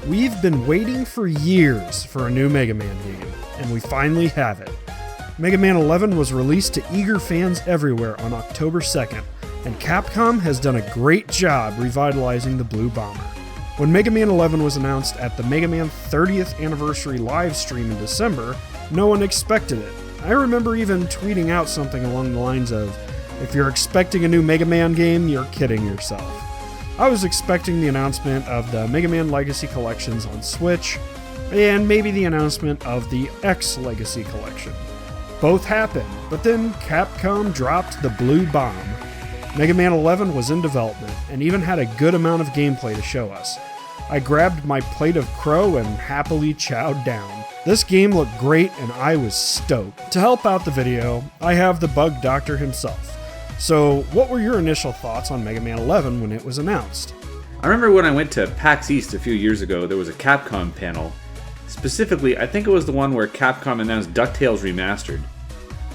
We've been waiting for years for a new Mega Man game, and we finally have it. Mega Man 11 was released to eager fans everywhere on October 2nd, and Capcom has done a great job revitalizing the Blue Bomber. When Mega Man 11 was announced at the Mega Man 30th Anniversary live stream in December, no one expected it. I remember even tweeting out something along the lines of, "If you're expecting a new Mega Man game, you're kidding yourself." I was expecting the announcement of the Mega Man Legacy Collections on Switch, and maybe the announcement of the X Legacy Collection. Both happened, but then Capcom dropped the Blue Bomb. Mega Man 11 was in development, and even had a good amount of gameplay to show us. I grabbed my plate of crow and happily chowed down. This game looked great, and I was stoked. To help out the video, I have the BugDr himself. So, what were your initial thoughts on Mega Man 11 when it was announced? I remember when I went to PAX East a few years ago, there was a Capcom panel. Specifically, I think it was the one where Capcom announced DuckTales Remastered.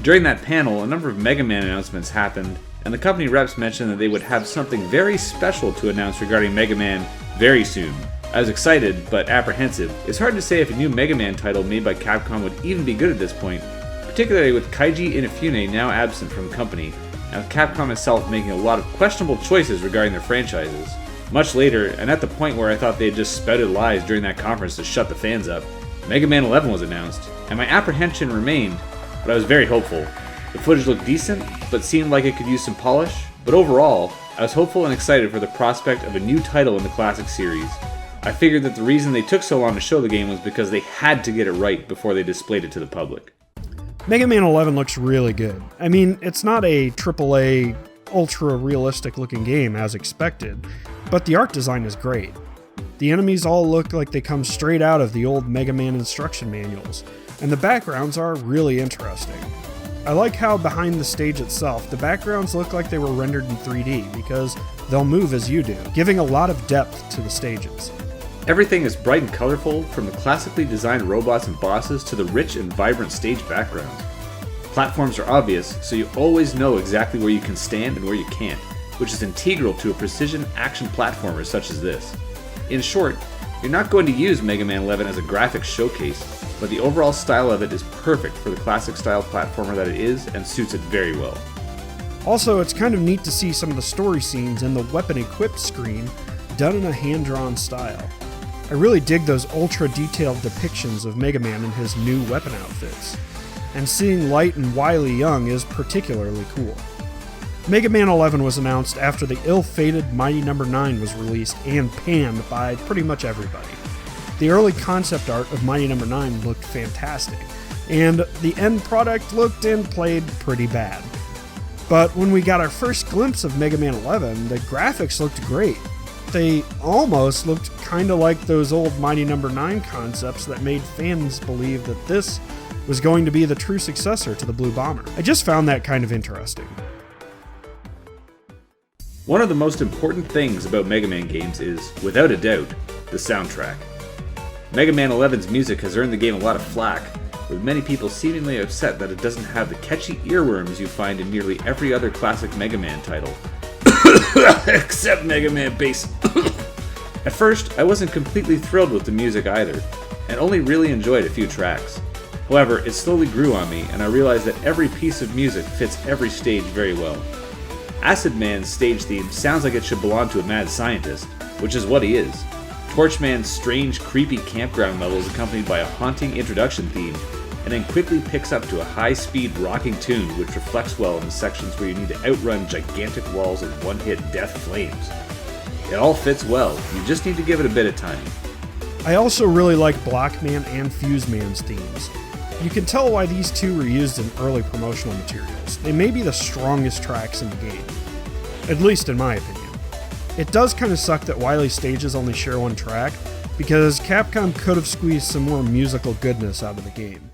During that panel, a number of Mega Man announcements happened, and the company reps mentioned that they would have something very special to announce regarding Mega Man very soon. I was excited, but apprehensive. It's hard to say if a new Mega Man title made by Capcom would even be good at this point, particularly with Keiji Inafune now absent from the company, and with Capcom itself making a lot of questionable choices regarding their franchises. Much later, and at the point where I thought they had just spouted lies during that conference to shut the fans up, Mega Man 11 was announced, and my apprehension remained, but I was very hopeful. The footage looked decent, but seemed like it could use some polish, but overall, I was hopeful and excited for the prospect of a new title in the classic series. I figured that the reason they took so long to show the game was because they had to get it right before they displayed it to the public. Mega Man 11 looks really good. I mean, it's not a AAA, ultra-realistic looking game as expected, but the art design is great. The enemies all look like they come straight out of the old Mega Man instruction manuals, and the backgrounds are really interesting. I like how behind the stage itself, the backgrounds look like they were rendered in 3D because they'll move as you do, giving a lot of depth to the stages. Everything is bright and colorful, from the classically designed robots and bosses to the rich and vibrant stage backgrounds. Platforms are obvious, so you always know exactly where you can stand and where you can't, which is integral to a precision action platformer such as this. In short, you're not going to use Mega Man 11 as a graphics showcase, but the overall style of it is perfect for the classic style platformer that it is and suits it very well. Also, it's kind of neat to see some of the story scenes in the weapon equipped screen done in a hand-drawn style. I really dig those ultra-detailed depictions of Mega Man in his new weapon outfits, and seeing Light and Wily Young is particularly cool. Mega Man 11 was announced after the ill-fated Mighty No. 9 was released and panned by pretty much everybody. The early concept art of Mighty No. 9 looked fantastic, and the end product looked and played pretty bad. But when we got our first glimpse of Mega Man 11, the graphics looked great. They almost looked kinda like those old Mighty No. 9 concepts that made fans believe that this was going to be the true successor to the Blue Bomber. I just found that kind of interesting. One of the most important things about Mega Man games is, without a doubt, the soundtrack. Mega Man 11's music has earned the game a lot of flack, with many people seemingly upset that it doesn't have the catchy earworms you find in nearly every other classic Mega Man title. Except Mega Man Bass. At first, I wasn't completely thrilled with the music either, and only really enjoyed a few tracks. However, it slowly grew on me, and I realized that every piece of music fits every stage very well. Acid Man's stage theme sounds like it should belong to a mad scientist, which is what he is. Torchman's strange, creepy campground level is accompanied by a haunting introduction theme, and then quickly picks up to a high-speed rocking tune which reflects well in the sections where you need to outrun gigantic walls of one-hit death flames. It all fits well, you just need to give it a bit of time. I also really like Blockman and Fuseman's themes. You can tell why these two were used in early promotional materials. They may be the strongest tracks in the game, at least in my opinion. It does kind of suck that Wily's stages only share one track, because Capcom could have squeezed some more musical goodness out of the game.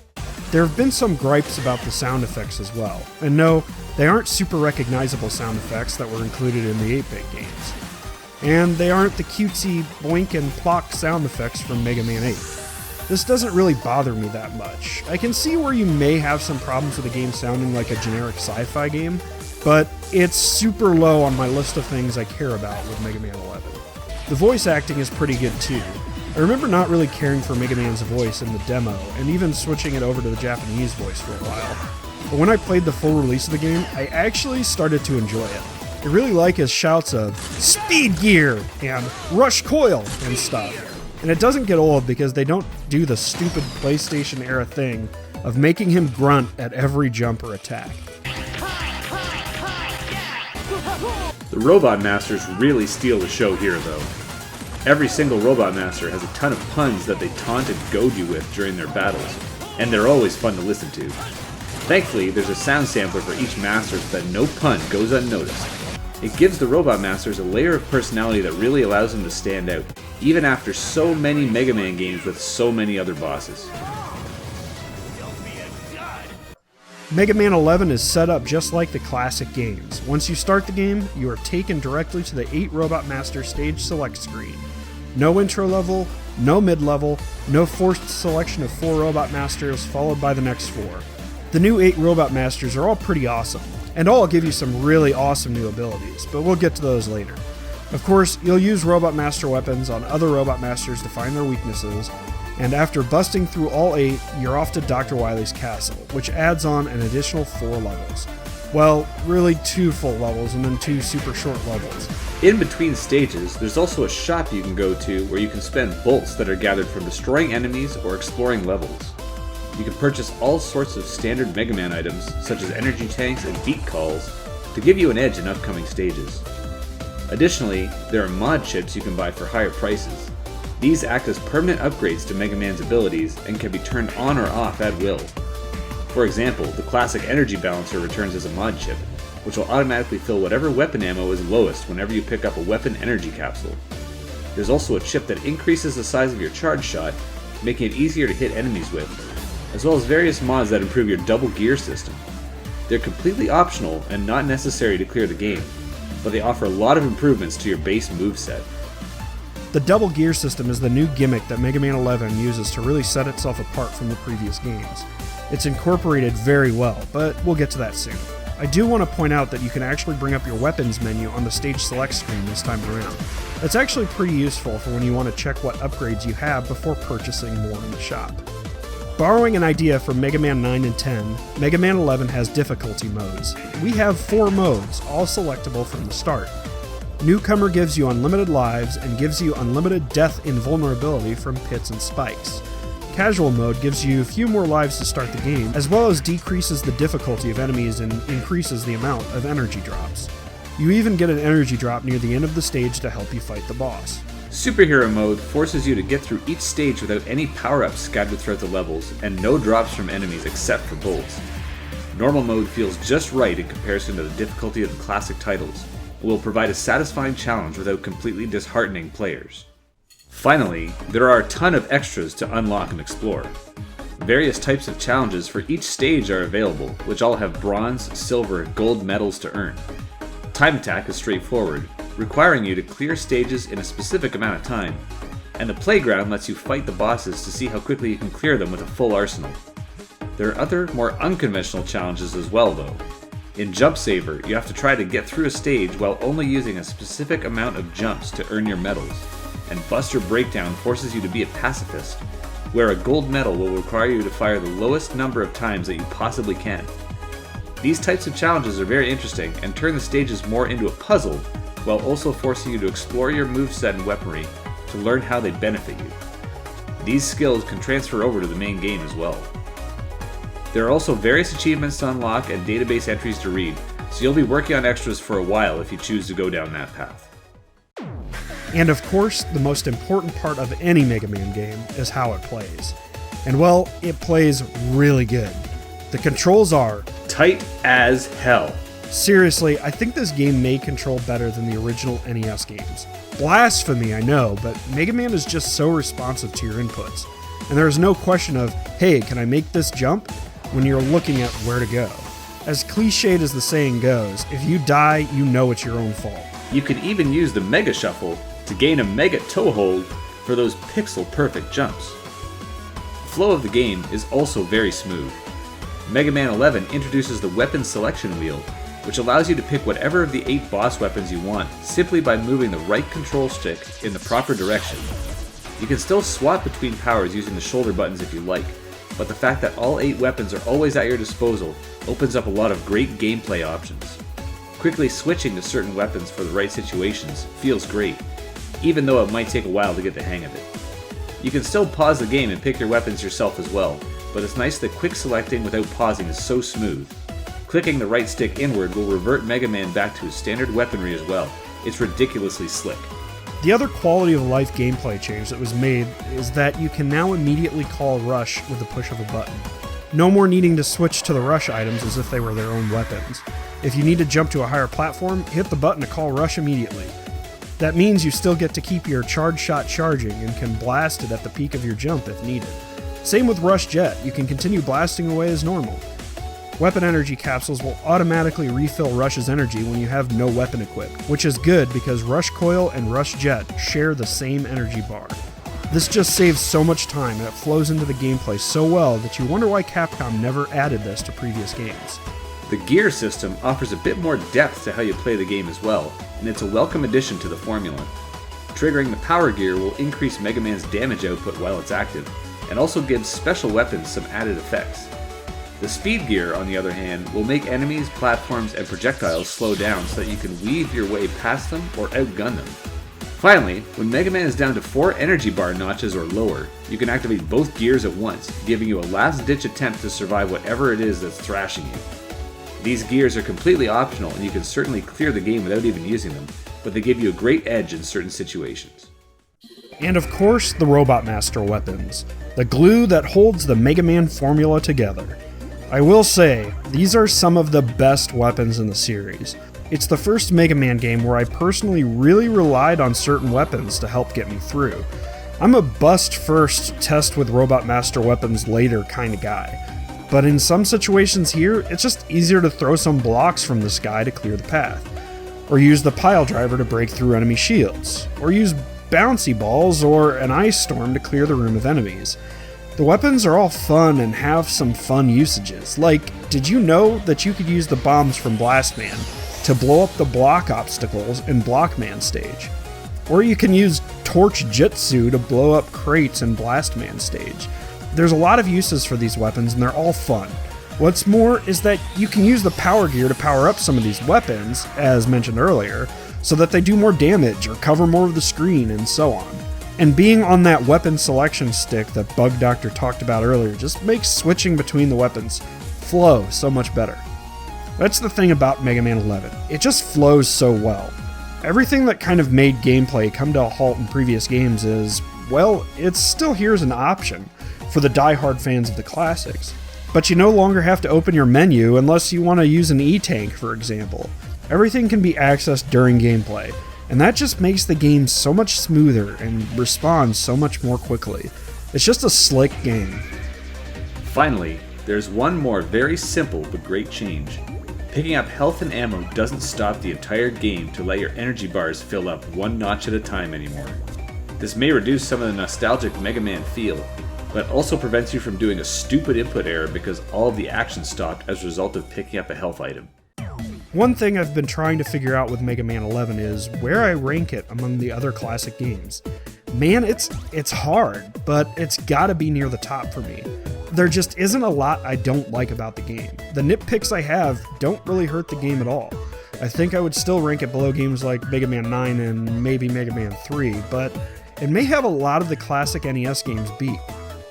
There have been some gripes about the sound effects as well, and no, they aren't super recognizable sound effects that were included in the 8-bit games. And they aren't the cutesy boink and plock sound effects from Mega Man 8. This doesn't really bother me that much. I can see where you may have some problems with the game sounding like a generic sci-fi game, but it's super low on my list of things I care about with Mega Man 11. The voice acting is pretty good too. I remember not really caring for Mega Man's voice in the demo, and even switching it over to the Japanese voice for a while. But when I played the full release of the game, I actually started to enjoy it. I really like his shouts of "Speed Gear" and "Rush Coil" and stuff. And it doesn't get old because they don't do the stupid PlayStation era thing of making him grunt at every jump or attack. The Robot Masters really steal the show here, though. Every single Robot Master has a ton of puns that they taunt and goad you with during their battles, and they're always fun to listen to. Thankfully, there's a sound sampler for each master so that no pun goes unnoticed. It gives the Robot Masters a layer of personality that really allows them to stand out, even after so many Mega Man games with so many other bosses. Mega Man 11 is set up just like the classic games. Once you start the game, you are taken directly to the 8 Robot Master stage select screen. No intro level, no mid-level, no forced selection of 4 Robot Masters followed by the next 4. The new 8 Robot Masters are all pretty awesome, and all give you some really awesome new abilities, but we'll get to those later. Of course, you'll use Robot Master weapons on other Robot Masters to find their weaknesses, and after busting through all 8, you're off to Dr. Wily's castle, which adds on an additional 4 levels. Well, really 2 full levels and then 2 super short levels. In between stages, there's also a shop you can go to where you can spend bolts that are gathered from destroying enemies or exploring levels. You can purchase all sorts of standard Mega Man items, such as energy tanks and beat calls, to give you an edge in upcoming stages. Additionally, there are mod chips you can buy for higher prices. These act as permanent upgrades to Mega Man's abilities and can be turned on or off at will. For example, the classic energy balancer returns as a mod chip, which will automatically fill whatever weapon ammo is lowest whenever you pick up a weapon energy capsule. There's also a chip that increases the size of your charge shot, making it easier to hit enemies with, as well as various mods that improve your double gear system. They're completely optional and not necessary to clear the game, but they offer a lot of improvements to your base moveset. The double gear system is the new gimmick that Mega Man 11 uses to really set itself apart from the previous games. It's incorporated very well, but we'll get to that soon. I do want to point out that you can actually bring up your weapons menu on the stage select screen this time around. It's actually pretty useful for when you want to check what upgrades you have before purchasing more in the shop. Borrowing an idea from Mega Man 9 and 10, Mega Man 11 has difficulty modes. We have 4 modes, all selectable from the start. Newcomer gives you unlimited lives and gives you unlimited death invulnerability from pits and spikes. Casual mode gives you a few more lives to start the game, as well as decreases the difficulty of enemies and increases the amount of energy drops. You even get an energy drop near the end of the stage to help you fight the boss. Superhero mode forces you to get through each stage without any power-ups scattered throughout the levels, and no drops from enemies except for bolts. Normal mode feels just right in comparison to the difficulty of the classic titles, and will provide a satisfying challenge without completely disheartening players. Finally, there are a ton of extras to unlock and explore. Various types of challenges for each stage are available, which all have bronze, silver, and gold medals to earn. Time attack is straightforward, requiring you to clear stages in a specific amount of time, and the playground lets you fight the bosses to see how quickly you can clear them with a full arsenal. There are other, more unconventional challenges as well though. In Jump Saver, you have to try to get through a stage while only using a specific amount of jumps to earn your medals, and Buster Breakdown forces you to be a pacifist, where a gold medal will require you to fire the lowest number of times that you possibly can. These types of challenges are very interesting and turn the stages more into a puzzle, while also forcing you to explore your moveset and weaponry to learn how they benefit you. These skills can transfer over to the main game as well. There are also various achievements to unlock and database entries to read, so you'll be working on extras for a while if you choose to go down that path. And of course, the most important part of any Mega Man game is how it plays. And well, it plays really good. The controls are tight as hell. Seriously, I think this game may control better than the original NES games. Blasphemy, I know, but Mega Man is just so responsive to your inputs. And there is no question of, hey, can I make this jump? When you're looking at where to go. As cliched as the saying goes, if you die, you know it's your own fault. You can even use the Mega Shuffle to gain a Mega Toehold for those pixel-perfect jumps. The flow of the game is also very smooth. Mega Man 11 introduces the weapon selection wheel, which allows you to pick whatever of the 8 boss weapons you want simply by moving the right control stick in the proper direction. You can still swap between powers using the shoulder buttons if you like, but the fact that all 8 weapons are always at your disposal opens up a lot of great gameplay options. Quickly switching to certain weapons for the right situations feels great, even though it might take a while to get the hang of it. You can still pause the game and pick your weapons yourself as well, but it's nice that quick selecting without pausing is so smooth. Clicking the right stick inward will revert Megaman back to his standard weaponry as well. It's ridiculously slick. The other quality of life gameplay change that was made is that you can now immediately call Rush with the push of a button. No more needing to switch to the Rush items as if they were their own weapons. If you need to jump to a higher platform, hit the button to call Rush immediately. That means you still get to keep your charge shot charging and can blast it at the peak of your jump if needed. Same with Rush Jet, you can continue blasting away as normal. Weapon energy capsules will automatically refill Rush's energy when you have no weapon equipped, which is good because Rush Coil and Rush Jet share the same energy bar. This just saves so much time and it flows into the gameplay so well that you wonder why Capcom never added this to previous games. The gear system offers a bit more depth to how you play the game as well, and it's a welcome addition to the formula. Triggering the power gear will increase Mega Man's damage output while it's active, and also gives special weapons some added effects. The speed gear, on the other hand, will make enemies, platforms, and projectiles slow down so that you can weave your way past them or outgun them. Finally, when Mega Man is down to 4 energy bar notches or lower, you can activate both gears at once, giving you a last-ditch attempt to survive whatever it is that's thrashing you. These gears are completely optional and you can certainly clear the game without even using them, but they give you a great edge in certain situations. And of course, the Robot Master weapons, the glue that holds the Mega Man formula together. I will say, these are some of the best weapons in the series. It's the first Mega Man game where I personally really relied on certain weapons to help get me through. I'm a bust first, test with Robot Master weapons later kind of guy. But in some situations here, it's just easier to throw some blocks from the sky to clear the path. Or use the pile driver to break through enemy shields. Or use bouncy balls or an ice storm to clear the room of enemies. The weapons are all fun and have some fun usages. Like, did you know that you could use the bombs from Blast Man to blow up the block obstacles in Block Man stage? Or you can use Torch Jutsu to blow up crates in Blast Man stage. There's a lot of uses for these weapons and they're all fun. What's more is that you can use the power gear to power up some of these weapons, as mentioned earlier, so that they do more damage or cover more of the screen and so on. And being on that weapon selection stick that BugDr talked about earlier just makes switching between the weapons flow so much better. That's the thing about Mega Man 11. It just flows so well. Everything that kind of made gameplay come to a halt in previous games is, well, it's still here as an option for the die-hard fans of the classics. But you no longer have to open your menu unless you want to use an E-Tank, for example. Everything can be accessed during gameplay, and that just makes the game so much smoother and responds so much more quickly. It's just a slick game. Finally, there's one more very simple but great change. Picking up health and ammo doesn't stop the entire game to let your energy bars fill up one notch at a time anymore. This may reduce some of the nostalgic Mega Man feel, but also prevents you from doing a stupid input error because all of the action stopped as a result of picking up a health item. One thing I've been trying to figure out with Mega Man 11 is where I rank it among the other classic games. Man, it's hard, but it's gotta be near the top for me. There just isn't a lot I don't like about the game. The nitpicks I have don't really hurt the game at all. I think I would still rank it below games like Mega Man 9 and maybe Mega Man 3, but it may have a lot of the classic NES games beat.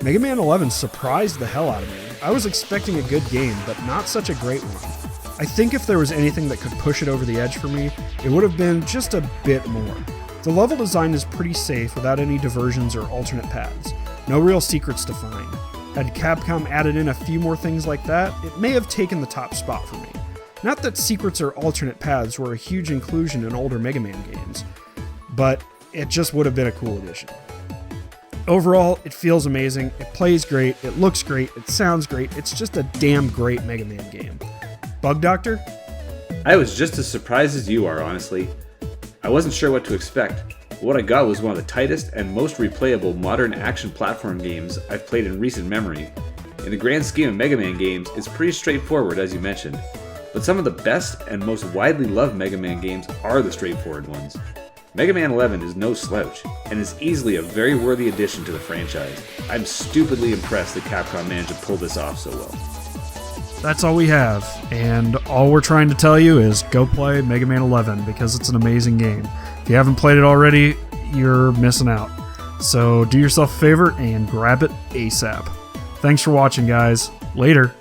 Mega Man 11 surprised the hell out of me. I was expecting a good game, but not such a great one. I think if there was anything that could push it over the edge for me, it would have been just a bit more. The level design is pretty safe without any diversions or alternate paths. No real secrets to find. Had Capcom added in a few more things like that, it may have taken the top spot for me. Not that secrets or alternate paths were a huge inclusion in older Mega Man games, but it just would have been a cool addition. Overall, it feels amazing, it plays great, it looks great, it sounds great, it's just a damn great Mega Man game. BugDr? I was just as surprised as you are, honestly. I wasn't sure what to expect. What I got was one of the tightest and most replayable modern action platform games I've played in recent memory. In the grand scheme of Mega Man games, it's pretty straightforward as you mentioned, but some of the best and most widely loved Mega Man games are the straightforward ones. Mega Man 11 is no slouch, and is easily a very worthy addition to the franchise. I'm stupidly impressed that Capcom managed to pull this off so well. That's all we have, and all we're trying to tell you is go play Mega Man 11 because it's an amazing game. If you haven't played it already, you're missing out. So do yourself a favor and grab it ASAP. Thanks for watching, guys. Later.